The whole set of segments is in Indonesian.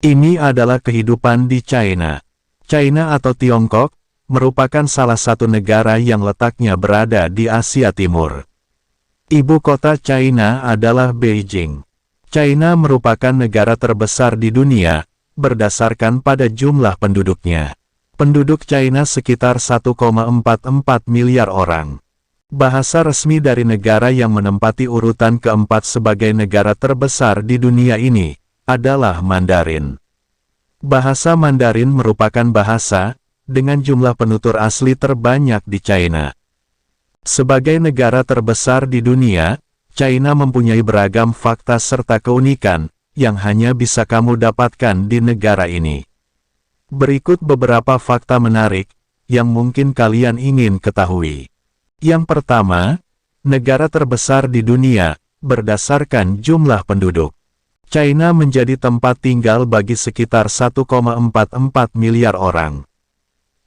Ini adalah kehidupan di China. China atau Tiongkok merupakan salah satu negara yang letaknya berada di Asia Timur. Ibu kota China adalah Beijing. China merupakan negara terbesar di dunia, berdasarkan pada jumlah penduduknya. Penduduk China sekitar 1,44 miliar orang. Bahasa resmi dari negara yang menempati urutan keempat sebagai negara terbesar di dunia ini adalah Mandarin. Bahasa Mandarin merupakan bahasa dengan jumlah penutur asli terbanyak di China. Sebagai negara terbesar di dunia, China mempunyai beragam fakta serta keunikan yang hanya bisa kamu dapatkan di negara ini. Berikut beberapa fakta menarik yang mungkin kalian ingin ketahui. Yang pertama, negara terbesar di dunia berdasarkan jumlah penduduk. China menjadi tempat tinggal bagi sekitar 1,44 miliar orang.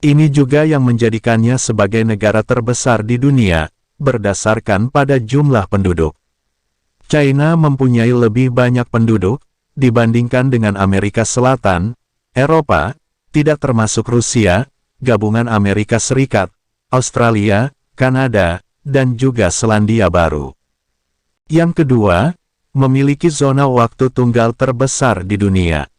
Ini juga yang menjadikannya sebagai negara terbesar di dunia, berdasarkan pada jumlah penduduk. China mempunyai lebih banyak penduduk, dibandingkan dengan Amerika Selatan, Eropa, tidak termasuk Rusia, gabungan Amerika Serikat, Australia, Kanada, dan juga Selandia Baru. Yang kedua, memiliki zona waktu tunggal terbesar di dunia.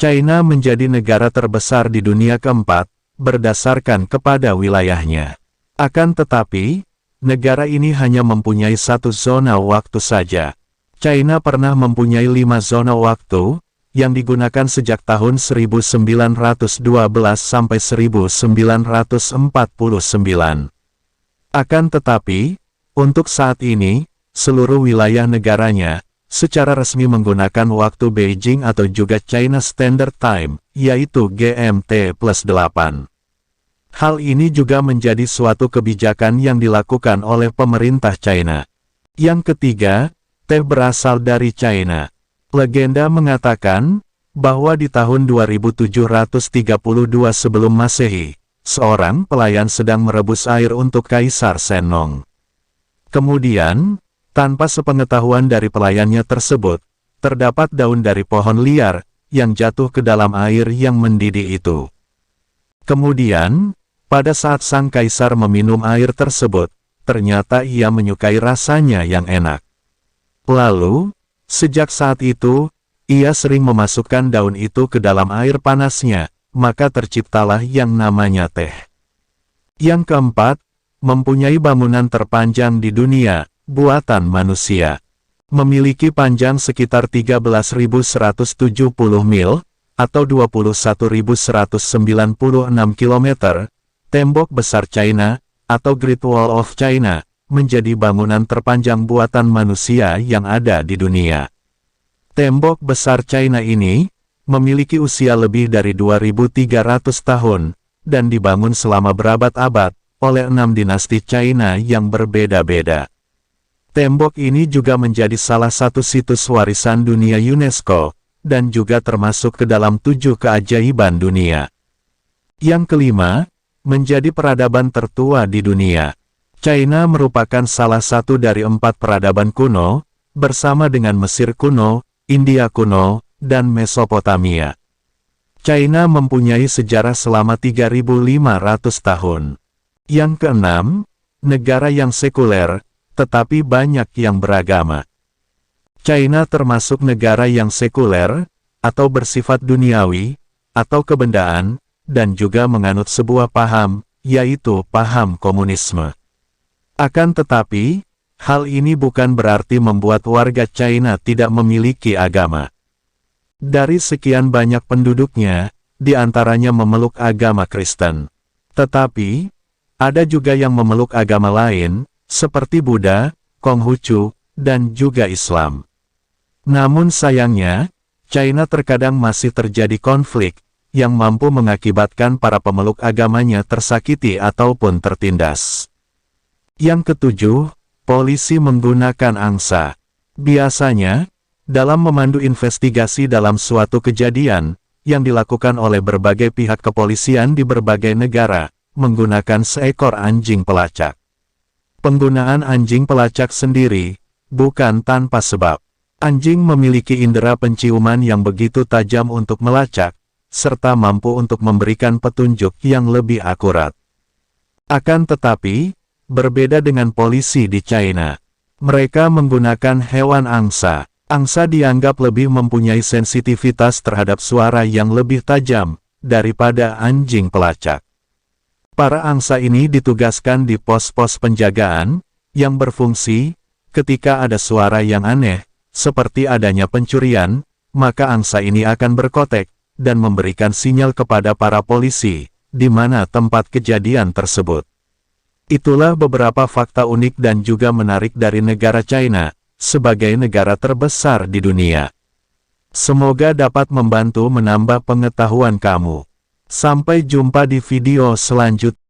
China menjadi negara terbesar di dunia keempat, berdasarkan kepada wilayahnya. Akan tetapi, negara ini hanya mempunyai satu zona waktu saja. China pernah mempunyai 5 zona waktu, yang digunakan sejak tahun 1912 sampai 1949. Akan tetapi, untuk saat ini, seluruh wilayah negaranya, secara resmi menggunakan waktu Beijing atau juga China Standard Time, yaitu GMT+8. Hal ini juga menjadi suatu kebijakan yang dilakukan oleh pemerintah China. Yang ketiga, teh berasal dari China. Legenda mengatakan, bahwa di tahun 2732 sebelum Masehi, seorang pelayan sedang merebus air untuk Kaisar Shennong. Kemudian, tanpa sepengetahuan dari pelayannya tersebut, terdapat daun dari pohon liar, yang jatuh ke dalam air yang mendidih itu. Kemudian, pada saat sang kaisar meminum air tersebut, ternyata ia menyukai rasanya yang enak. Lalu, sejak saat itu, ia sering memasukkan daun itu ke dalam air panasnya, maka terciptalah yang namanya teh. Yang keempat, mempunyai bangunan terpanjang di dunia, buatan manusia. Memiliki panjang sekitar 13.170 mil, atau 21.196 km, tembok besar China, atau Great Wall of China, menjadi bangunan terpanjang buatan manusia yang ada di dunia. Tembok besar China ini memiliki usia lebih dari 2.300 tahun, dan dibangun selama berabad-abad oleh 6 dinasti China yang berbeda-beda. Tembok ini juga menjadi salah satu situs warisan dunia UNESCO, dan juga termasuk ke dalam 7 keajaiban dunia. Yang kelima, menjadi peradaban tertua di dunia. China merupakan salah satu dari 4 peradaban kuno, bersama dengan Mesir kuno, India kuno, dan Mesopotamia. China mempunyai sejarah selama 3.500 tahun. Yang keenam, negara yang sekuler, tetapi banyak yang beragama. China termasuk negara yang sekuler, atau bersifat duniawi, atau kebendaan, dan juga menganut sebuah paham, yaitu paham komunisme. Akan tetapi, hal ini bukan berarti membuat warga China tidak memiliki agama. Dari sekian banyak penduduknya, di antaranya memeluk agama Kristen. Tetapi, ada juga yang memeluk agama lain, seperti Buddha, Konghucu, dan juga Islam. Namun sayangnya, China terkadang masih terjadi konflik, yang mampu mengakibatkan para pemeluk agamanya tersakiti ataupun tertindas. Yang ketujuh, polisi menggunakan angsa. Biasanya, dalam memandu investigasi dalam suatu kejadian, yang dilakukan oleh berbagai pihak kepolisian di berbagai negara, menggunakan seekor anjing pelacak. Penggunaan anjing pelacak sendiri, bukan tanpa sebab. Anjing memiliki indera penciuman yang begitu tajam untuk melacak, serta mampu untuk memberikan petunjuk yang lebih akurat. Akan tetapi, berbeda dengan polisi di China, mereka menggunakan hewan angsa. Angsa dianggap lebih mempunyai sensitivitas terhadap suara yang lebih tajam daripada anjing pelacak. Para angsa ini ditugaskan di pos-pos penjagaan yang berfungsi ketika ada suara yang aneh, seperti adanya pencurian, maka angsa ini akan berkotek dan memberikan sinyal kepada para polisi di mana tempat kejadian tersebut. Itulah beberapa fakta unik dan juga menarik dari negara China sebagai negara terbesar di dunia. Semoga dapat membantu menambah pengetahuan kamu. Sampai jumpa di video selanjutnya.